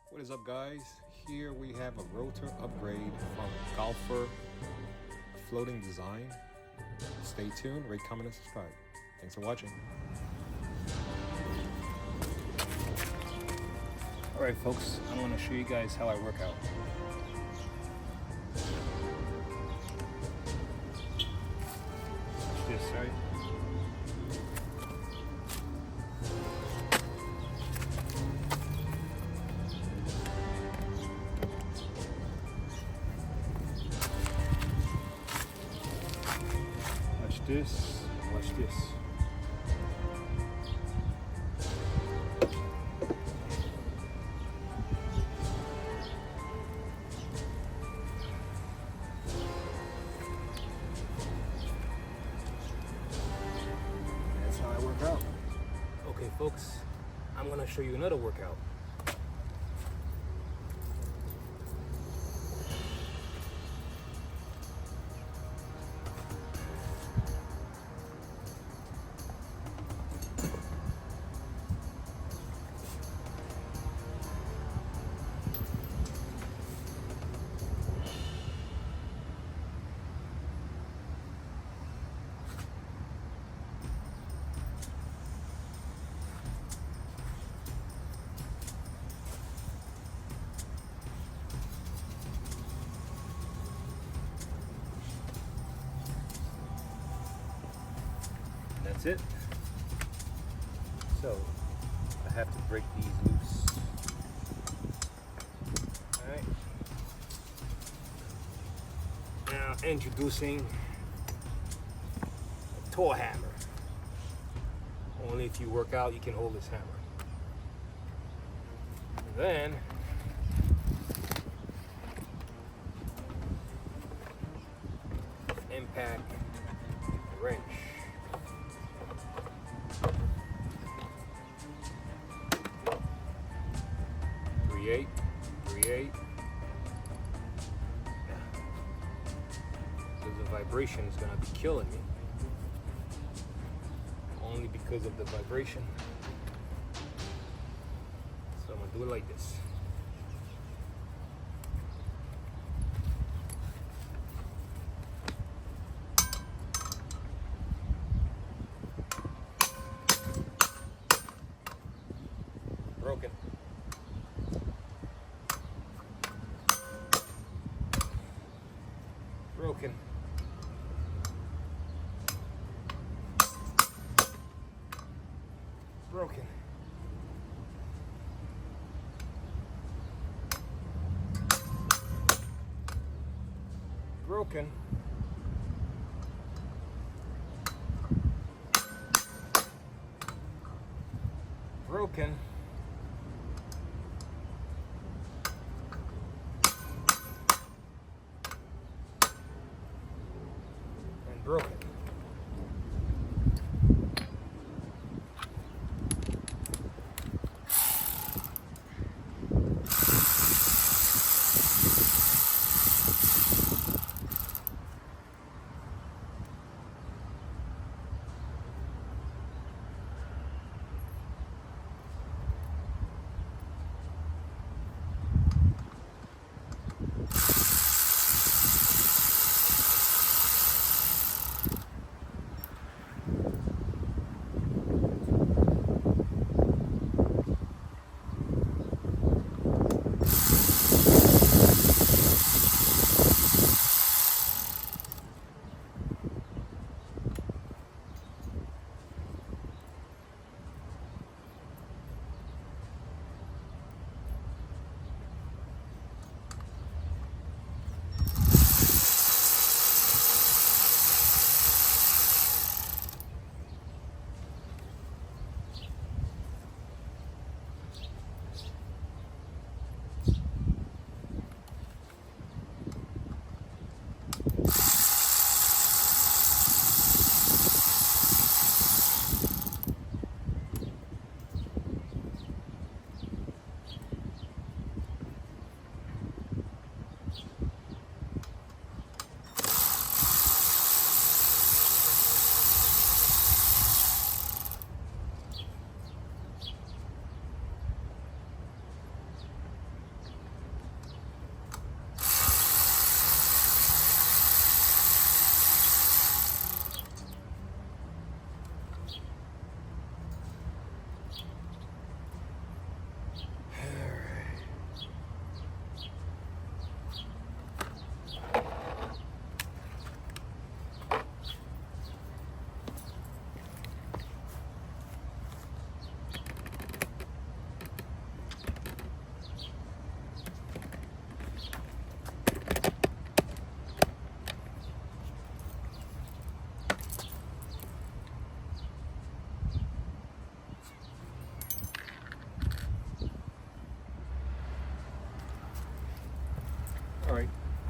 What is up, guys? Here we have a rotor upgrade from Galfer floating design. Stay tuned, rate, comment, and subscribe. Thanks for watching. Alright folks, I'm going to show you guys how I work out. Watch this, right? Watch this, watch this. That's how I work out. Okay folks, I'm gonna show you another workout. That's it. So I have to break these loose. Alright. Now introducing a tour hammer. Only if you work out you can hold this hammer. And then impact wrench. 3/8. So the vibration is going to be killing me. Only because of the vibration. So I'm going to do it like this. Broken. Broken. Broken. Broken. Broken. Broken.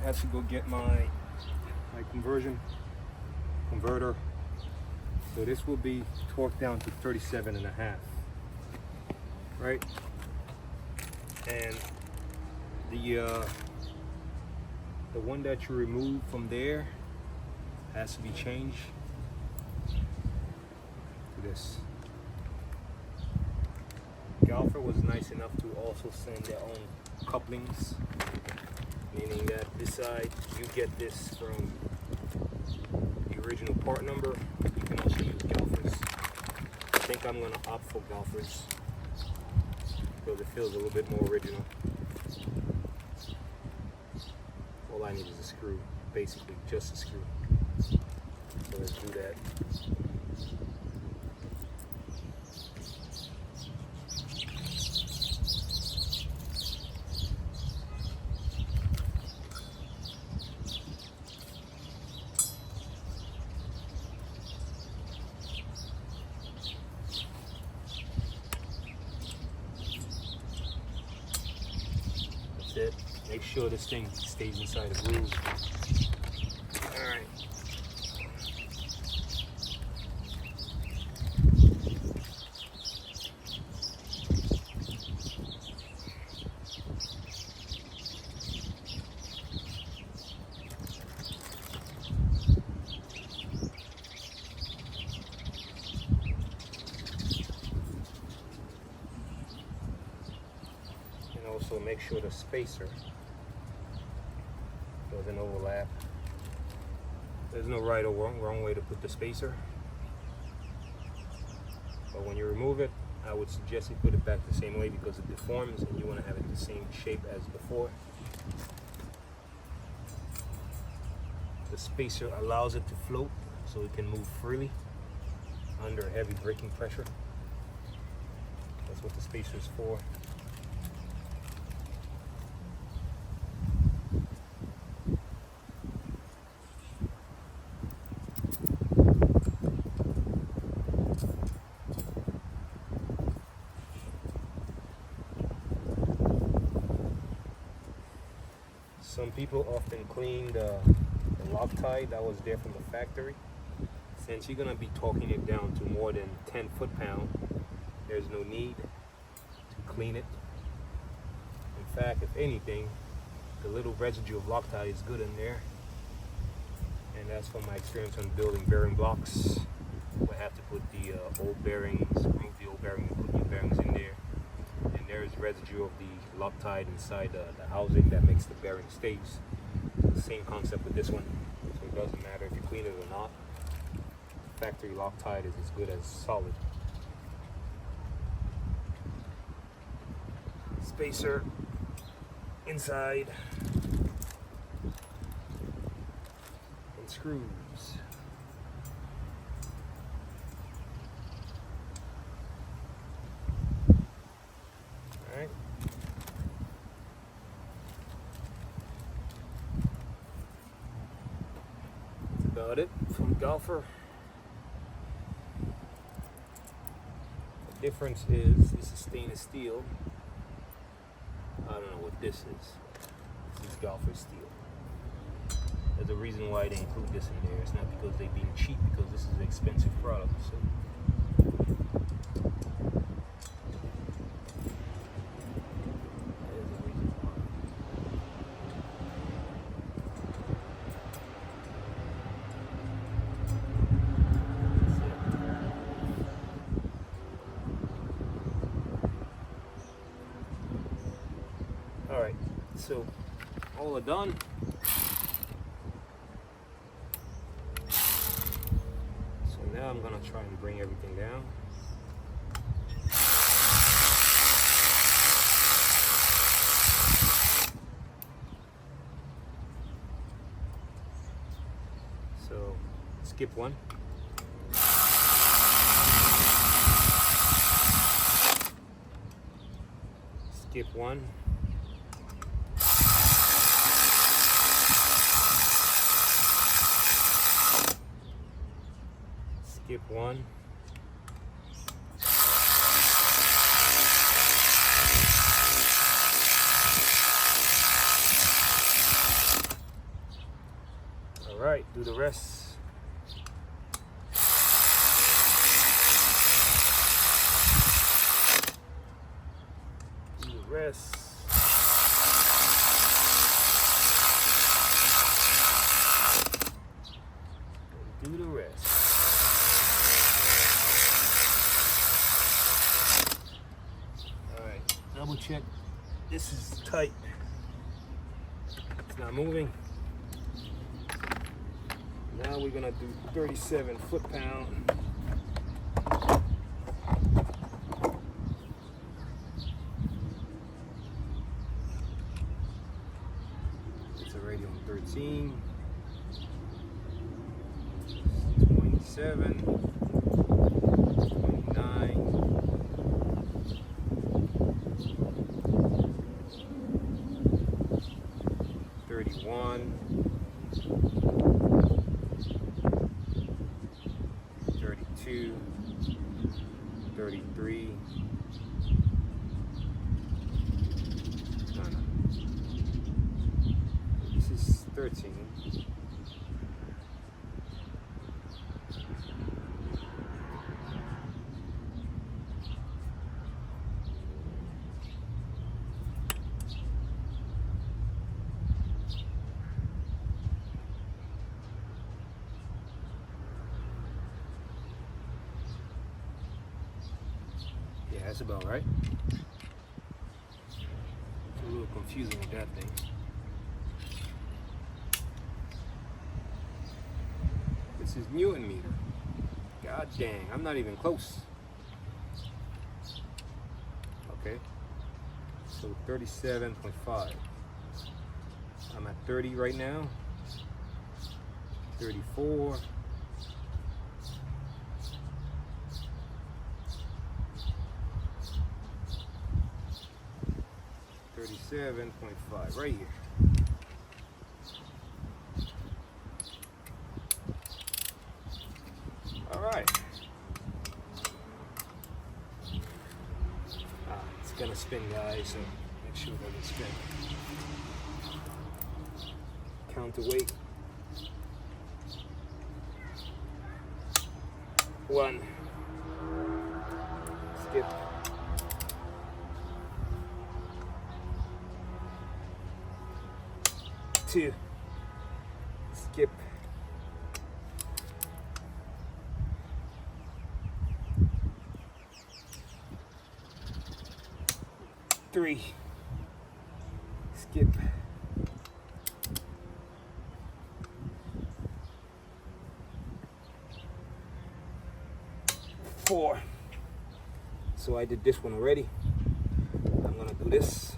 had to go get my converter. So this will be torqued down to 37.5, right? And the one that you remove from there has to be changed to this. Galfer was nice enough to also send their own couplings, meaning that this side you get this from the original part number. You can also use Galfers. I think I'm going to opt for Galfers because it feels a little bit more original. All I need is a screw, basically just a screw. So let's do that. It. Make sure this thing stays inside the groove. All right. Also make sure the spacer doesn't overlap. There's no right or wrong way to put the spacer, but when you remove it, I would suggest you put it back the same way because it deforms and you want to have it the same shape as before. The spacer allows it to float so it can move freely under heavy braking pressure. That's what the spacer is for. Some people often clean the Loctite that was there from the factory. Since you're going to be torquing it down to more than 10 foot-pound, there's no need to clean it. In fact, if anything, the little residue of Loctite is good in there. And that's from my experience on building bearing blocks. We have to put the old bearings, remove the old bearings, and put new bearings in there. And there is residue of the Loctite inside the housing that makes the bearing stays. The same concept with this one. So it doesn't matter if you clean it or not. Factory Loctite is as good as solid. Spacer inside. And screws. Alright. That's about it from Galfer. The difference is this is stainless steel. I don't know what this is. This is Galfer steel. There's a reason why they include this in there. It's not because they're being cheap, because this is an expensive product. So. There's a reason why. Alright, so all are done. So now I'm gonna try and bring everything down. So skip one. Skip one. Skip one. right, do the rest. Do the rest. And do the rest. All right, double check. This is tight. It's not moving. Now we're gonna do 37 foot-pound. It's already on 13. 27. 29. 31. 32, 33, no. This is 13. Yeah, that's about right. It's a little confusing with that thing. This is Newton meter. God dang, I'm not even close. Okay, so 37.5. I'm at 30 right now. 34. 37.5 right here. All right. It's gonna spin, guys, so make sure it doesn't spin. Counterweight. 1. Skip. 2. Skip. 3. Skip. 4. So I did this one already. I'm gonna do this.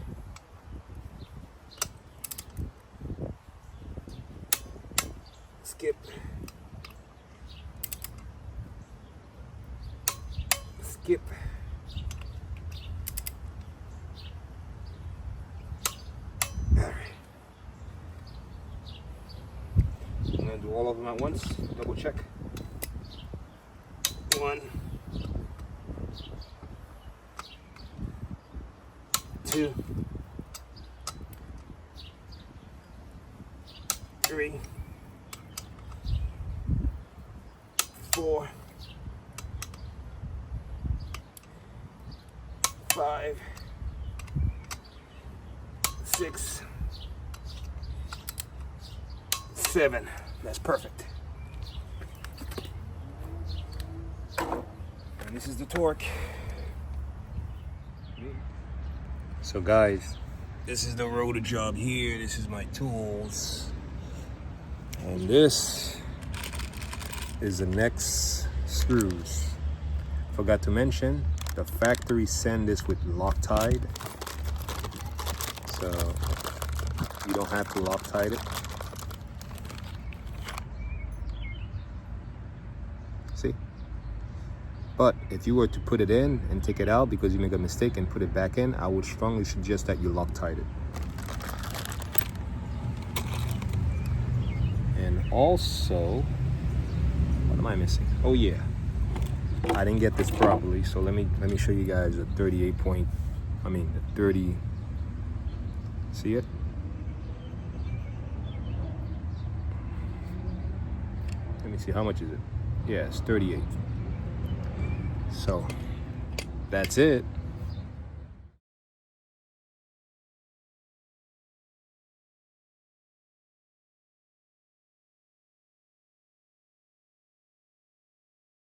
Skip. Skip. All right. I'm gonna do all of them at once. Double check. 1, 2, 3, 4, 5, 6, 7. That's perfect. And this is the torque. So guys, this is the rotor job here. This is my tools. And this is the next screws. Forgot to mention, the factory send this with Loctite. So you don't have to Loctite it. See? But if you were to put it in and take it out because you make a mistake and put it back in, I would strongly suggest that you Loctite it. And also, what am I missing? Oh yeah, I didn't get this properly, so let me show you guys a 38 point, the 30. See it? Let me see, how much is it? Yeah, it's 38. So that's it.